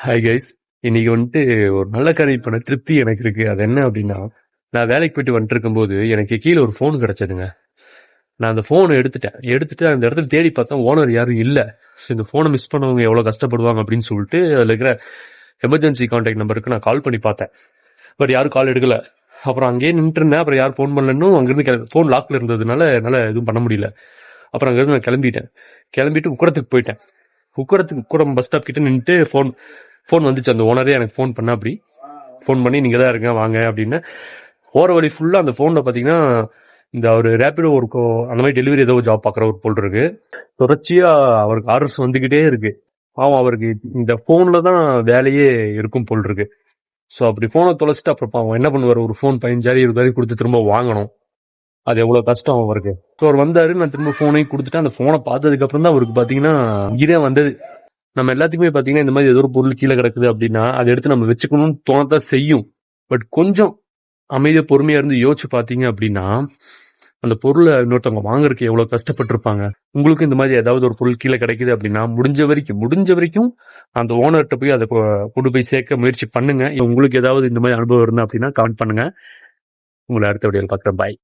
Hi guys. இன்னைக்கு வந்துட்டு ஒரு நல்ல காரியம் பண்ண திருப்தி எனக்கு இருக்கு. அது என்ன அப்படின்னா, நான் வேலைக்கு போயிட்டு வந்துட்டு இருக்கும்போது எனக்கு கீழே ஒரு ஃபோன் கிடைச்சதுங்க. நான் அந்த ஃபோனை எடுத்துட்டு அந்த இடத்துல தேடி பார்த்தா ஓனர் யாரும் இல்ல. ஸோ இந்த ஃபோனை மிஸ் பண்ணவங்க எவ்வளவு கஷ்டப்படுவாங்க அப்படின்னு சொல்லிட்டு அதுல இருக்கிற எமர்ஜென்சி கான்டாக்ட் நம்பருக்கு நான் கால் பண்ணி பார்த்தேன். பட் யாரும் கால் எடுக்கல. அப்புறம் அங்கேயே நின்றுட்டு இருந்தேன். அப்புறம் யாரும் ஃபோன் பண்ணலன்னு அங்கிருந்து ஃபோன் லாக்ல இருந்ததுனால என்னால எதுவும் பண்ண முடியல. அப்புறம் அங்கிருந்து நான் கிளம்பிட்டு உக்கடத்துக்கு போயிட்டேன். உக்கடம் பஸ் ஸ்டாப் கிட்ட நின்றுட்டு ஃபோன் வந்துச்சு. அந்த ஓனரே எனக்கு ஃபோன் பண்ண அப்படி ஃபோன் பண்ணி நீங்க தான் இருங்க வாங்க அப்படின்னு. போற வழி ஃபுல்லா அந்த ஃபோன்ல பாத்தீங்கன்னா இந்த ஒரு ரேபிடோ ஒர்க்கோ அந்த மாதிரி டெலிவரி ஏதோ ஜாப் பாக்குற ஒரு போல் இருக்கு. தொடர்ச்சியா அவருக்கு ஆர்டர்ஸ் வந்துகிட்டே இருக்கு. பாவம் அவருக்கு இந்த போன்ல தான் வேலையே இருக்கும் போல் இருக்கு. ஸோ அப்படி போனை தொலைச்சிட்டு அப்புறம் பாவம் என்ன பண்ணுவார்? ஒரு ஃபோன் 15,000 20,000 கொடுத்து திரும்ப வாங்கணும். அது எவ்வளவு கஷ்டம் அவருக்கு. ஸோ அவர் வந்தாரு, நான் திரும்ப ஃபோனையும் கொடுத்துட்டு அந்த ஃபோனை பார்த்ததுக்கு அப்புறம் தான் அவருக்கு பாத்தீங்கன்னா இதே வந்தது. நம்ம எல்லாத்துக்குமே பாத்தீங்கன்னா இந்த மாதிரி ஏதோ ஒரு பொருள் கீழே கிடக்குது அப்படின்னா அதை எடுத்து நம்ம வச்சுக்கணும்னு தோணத்தான் செய்யும். பட் கொஞ்சம் அமைதியா பொறுமையா இருந்து யோசிச்சு பாத்தீங்க அப்படின்னா அந்த பொருளை இன்னொருத்தவங்க வாங்குறதுக்கு எவ்வளவு கஷ்டப்பட்டிருப்பாங்க. உங்களுக்கு இந்த மாதிரி ஏதாவது ஒரு பொருள் கீழே கிடைக்குது அப்படின்னா முடிஞ்ச வரைக்கும் அந்த ஓனர்கிட்ட போய் அதை கொண்டு போய் சேர்க்க முயற்சி பண்ணுங்க. உங்களுக்கு ஏதாவது இந்த மாதிரி அனுபவம் இருந்தா அப்படின்னா கமெண்ட் பண்ணுங்க. உங்களை அடுத்த வீடியோவில் பார்க்குறேன். பாய்.